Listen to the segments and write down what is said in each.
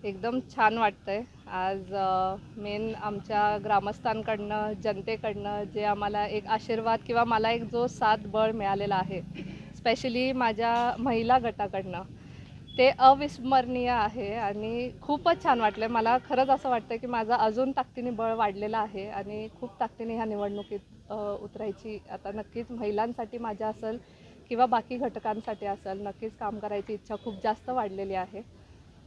एकदम छान वाटतंय आज मेन आमच्या ग्रामस्थांकडनं जनतेकडनं जे आम्हाला एक आशीर्वाद किंवा मला एक जो साथ बळ मिळालेला आहे, स्पेशली माझ्या महिला गटाकडनं, ते अविस्मरणीय आहे आणि खूपच छान वाटलं. मला खरंच असं वाटतं की माझं अजून ताकदीने बळ वाढलेलं आहे आणि खूप ताकदीने ह्या निवडणुकीत उतरायची आता नक्कीच महिलांसाठी माझ्या असेल किंवा बाकी घटकांसाठी असेल नक्कीच काम करायची इच्छा खूप जास्त वाढलेली आहे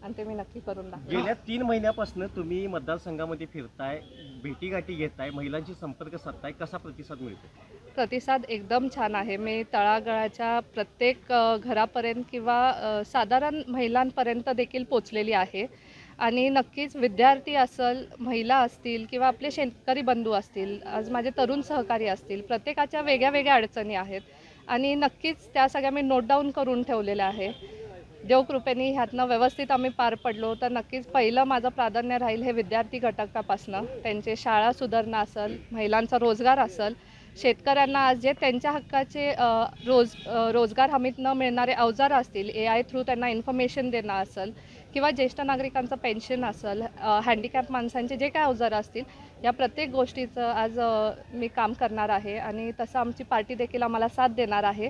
आणि ते मी नक्की करून दाखवेन. गेल्या 3 महिन्यापासून तुम्ही मतदारसंघामध्ये फिरताय, भेटीगाठी घेताय, महिलांशी संपर्क साधताय, कसा प्रतिसाद मिळतो? प्रतिसाद एकदम छान आहे. मी तळागाळाच्या प्रत्येक घरापर्यंत किंवा साधारण महिलांपर्यंत देखील पोचलेली आहे आणि नक्कीच विद्यार्थी असेल, महिला असतील किंवा आपले शेतकरी बंधू असतील, आज माझे तरुण सहकारी असतील, प्रत्येकाच्या वेगळ्या वेगळ्या अडचणी आहेत आणि नक्कीच त्या सगळ्या मी नोट डाऊन करून ठेवलेल्या आहे. देवकृपेने ह्यातनं व्यवस्थित आम्ही पार पडलो तर नक्कीच पहिलं माझं प्राधान्य राहील हे विद्यार्थी घटकापासनं, त्यांचे शाळा सुधारणा असेल, महिलांचा रोजगार असेल, शेतकऱ्यांना आज जे त्यांच्या हक्काचे रोजगार हमीत न मिळणारे अवजारं असतील, AI थ्रू त्यांना इन्फॉर्मेशन देणं असेल किंवा ज्येष्ठ नागरिकांचं पेन्शन असेल, हँडिकॅप माणसांचे जे काय अवजारं असतील, या प्रत्येक गोष्टीचं आज मी काम करणार आहे आणि तसं आमची पार्टी देखील आम्हाला साथ देणार आहे.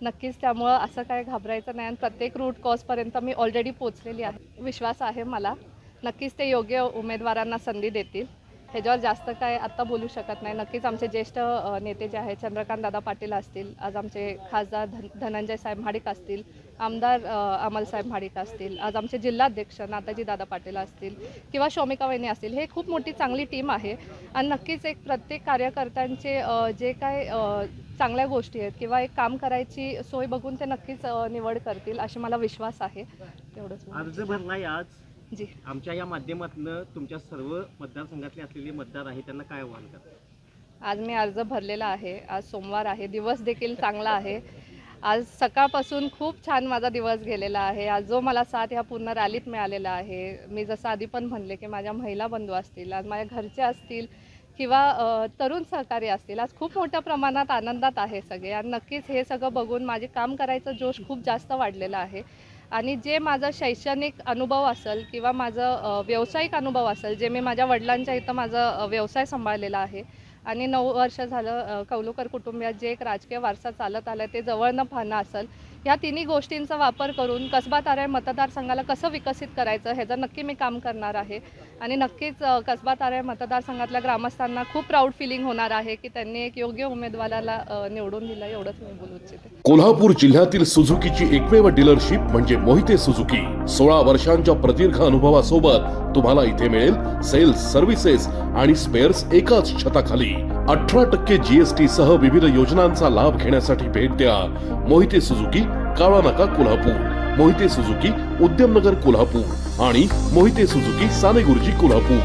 नक्कीच त्यामुळं असं काय घाबरायचं नाही आणि प्रत्येक रूट कॉजपर्यंत मी ऑलरेडी पोचलेली आहे. विश्वास आहे मला नक्कीच ते योग्य उमेदवारांना संधी देतील. ह्याच्यावर जास्त काय आत्ता बोलू शकत नाही. नक्कीच आमचे ज्येष्ठ नेते जे आहेत चंद्रकांत दादा पाटील असतील, आज आमचे खासदार धनंजय साहेब महाडिक असतील, आमदार अमल साहेब महाडिक असतील, आज आमचे जिल्हाध्यक्ष नाताजी दादा पाटील असतील किंवा शोमिका वहिनी असतील, हे खूप मोठी चांगली टीम आहे आणि नक्कीच एक प्रत्येक कार्यकर्त्यांचे जे काय चांगल्या गोष्टी आहेत किंवा एक काम करायची सोय बघून ते नक्कीच निवड करतील अशी मला विश्वास आहे. तेवढंच. अर्ज भरलाय आज जी. आमच्या या माध्यमातून तुमच्या सर्व मतदारसंघातले असलेले मतदार आहे त्यांना काय आव्हान करतात? आज मी अर्ज भरलेला आहे. आज सोमवार आहे, दिवस देखील चांगला आहे. आज सकाळपासून खूप छान माझा दिवस गेलेला आहे. आज जो मला साथ ह्या पूर्ण रॅलीत मिळालेला आहे, मी जसं आधी पण म्हणले की माझ्या महिला बंधू असतील, आज माझ्या घरचे असतील किंवा तरुण सहकारी असतील, आज खूप मोठ्या प्रमाणात आनंदात आहे सगळे आणि नक्कीच हे सगळं बघून माझे काम करायचं जोश खूप जास्त वाढलेला आहे आणि जे माझं शैक्षणिक अनुभव असेल किंवा माझं व्यावसायिक अनुभव असेल, जे मी माझ्या वडिलांच्या इथं माझा व्यवसाय सांभाळलेला आहे आणि 9 वर्ष झालं कौलुकर कुटुंबियात जे एक राजकीय वारसा चालत आला ते जवळनं पाहणं असेल, ह्या तिन्ही गोष्टींचा वापर करून कसबा ताराळ मतदारसंघाला कसं विकसित करायचं ह्याचं नक्की मी काम करणार आहे आणि नक्कीच कसबा ताराळ मतदारसंघातल्या ग्रामस्थांना खूप प्राऊड फिलिंग होणार आहे की त्यांनी एक योग्य उमेदवाराला निवडून दिलं. एवढंच मी बोलू इच्छिते. कोल्हापूर जिल्ह्यातील सुझुकीची एकमेव डीलरशिप म्हणजे मोहिते सुझुकी. 16 वर्षांच्या प्रदीर्घ अनुभवासोबत तुम्हाला इथे मिळेल सेल्स, सर्व्हिसेस आणि स्पेअर्स एकाच छताखाली. 18% GST सह विविध योजनांचा लाभ घेण्यासाठी भेट द्या. मोहिते सुझुकी, काळा नाका, कोल्हापूर. मोहिते सुझुकी, उद्यमनगर, कोल्हापूर आणि मोहिते सुझुकी, सानेगुरुजी, कोल्हापूर.